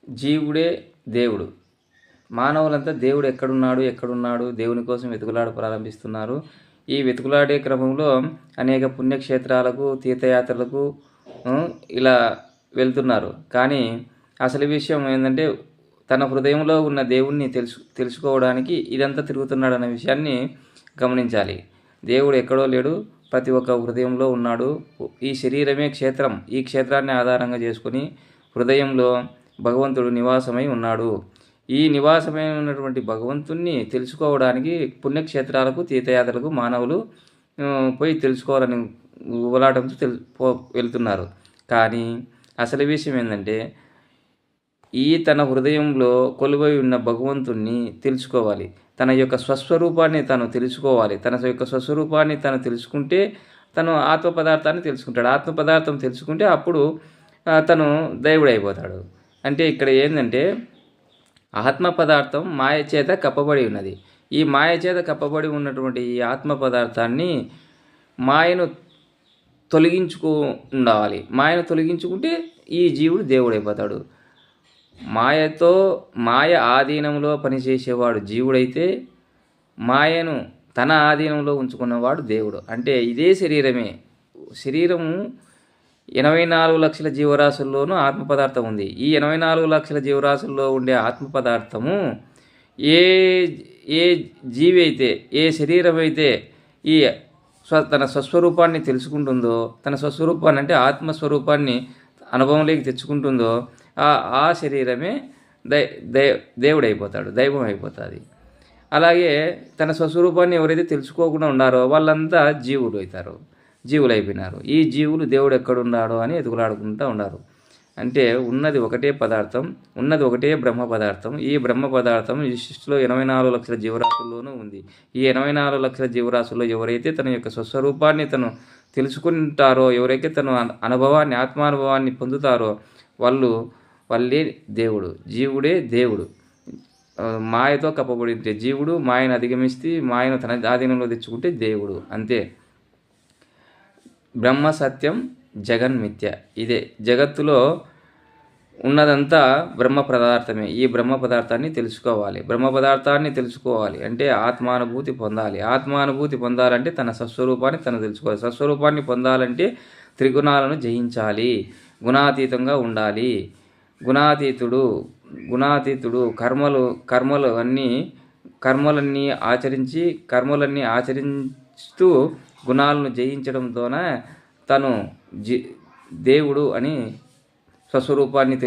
జీవుడే దేవుడు. మానవులంతా దేవుడు ఎక్కడున్నాడు దేవుని కోసం వెతుకులాట ప్రారంభిస్తున్నారు. ఈ వెతుకులాడే క్రమంలో అనేక పుణ్యక్షేత్రాలకు, తీర్థయాత్రలకు ఇలా వెళ్తున్నారు. కానీ అసలు విషయం ఏందంటే తన హృదయంలో ఉన్న దేవుణ్ణి తెలుసుకోవడానికి ఇదంతా తిరుగుతున్నాడన్న విషయాన్ని గమనించాలి. దేవుడు ఎక్కడో లేడు, ప్రతి ఒక్క హృదయంలో ఉన్నాడు. ఈ శరీరమే క్షేత్రం. ఈ క్షేత్రాన్ని ఆధారంగా చేసుకొని హృదయంలో భగవంతుడు నివాసమై ఉన్నాడు. ఈ నివాసమై ఉన్నటువంటి భగవంతుణ్ణి తెలుసుకోవడానికి పుణ్యక్షేత్రాలకు, తీర్థయాత్రలకు మానవులు పోయి తెలుసుకోవాలని ఉబలాటంతో వెళ్తున్నారు. కానీ అసలు విషయం ఏంటంటే తన హృదయంలో కొలువై ఉన్న భగవంతుణ్ణి తెలుసుకోవాలి. తన యొక్క స్వస్వరూపాన్ని తను తెలుసుకోవాలి. తన యొక్క స్వస్వరూపాన్ని తను తెలుసుకుంటే తను ఆత్మ పదార్థాన్ని తెలుసుకుంటాడు. ఆత్మ పదార్థం తెలుసుకుంటే అప్పుడు తను దేవుడైపోతాడు. అంటే ఇక్కడ ఏంటంటే ఆత్మ పదార్థం మాయ చేత కప్పబడి ఉన్నది. ఈ మాయ చేత కప్పబడి ఉన్నటువంటి ఈ ఆత్మ పదార్థాన్ని మాయను ఉండాలి. మాయను తొలగించుకుంటే ఈ జీవుడు దేవుడైపోతాడు. మాయ ఆధీనంలో పనిచేసేవాడు జీవుడైతే మాయను తన ఆధీనంలో ఉంచుకున్నవాడు దేవుడు. అంటే ఇదే శరీరము 84 లక్షల జీవరాశుల్లోనూ ఆత్మ పదార్థం ఉంది. ఈ 84 లక్షల జీవరాశుల్లో ఉండే ఆత్మ పదార్థము ఏ జీవి అయితే, ఏ శరీరం అయితే ఈ తన స్వస్వరూపాన్ని తెలుసుకుంటుందో, తన స్వస్వరూపాన్ని అంటే ఆత్మస్వరూపాన్ని అనుభవంలోకి తెచ్చుకుంటుందో ఆ శరీరమే దేవుడైపోతాడు, దైవం అయిపోతుంది. అలాగే తన స్వస్వరూపాన్ని ఎవరైతే తెలుసుకోకుండా ఉన్నారో వాళ్ళంతా జీవులైపోయినారు. ఈ జీవులు దేవుడు ఎక్కడున్నాడో అని ఎదుగులాడుకుంటూ ఉన్నారు. అంటే ఉన్నది ఒకటే పదార్థం, ఉన్నది ఒకటే బ్రహ్మ పదార్థం. ఈ బ్రహ్మ పదార్థం ఈ సృష్టిలో 84 లక్షల జీవరాశుల్లోనూ ఉంది. ఈ 84 లక్షల జీవరాశుల్లో ఎవరైతే తన యొక్క స్వస్వరూపాన్ని తను తెలుసుకుంటారో, ఎవరైతే తన అనుభవాన్ని, ఆత్మానుభవాన్ని పొందుతారో వాళ్ళే దేవుడు. జీవుడే దేవుడు. మాయతో కప్పబడి ఉంటే జీవుడు, మాయను అధిగమిస్తే మాయను తన ఆధీనంలో తెచ్చుకుంటే దేవుడు. అంతే. బ్రహ్మ సత్యం, జగన్మిథ్య. ఇదే జగత్తులో ఉన్నదంతా బ్రహ్మ పదార్థమే. ఈ బ్రహ్మ పదార్థాన్ని తెలుసుకోవాలి అంటే ఆత్మానుభూతి పొందాలి. ఆత్మానుభూతి పొందాలంటే తన స్వస్వరూపాన్ని తను తెలుసుకోవాలి. స్వస్వరూపాన్ని పొందాలంటే త్రిగుణాలను జయించాలి, గుణాతీతంగా ఉండాలి. గుణాతీతుడు కర్మలన్నీ ఆచరిస్తూ గుణాలను జయించడంతోనే తను దేవుడు అని స్వస్వరూపాన్ని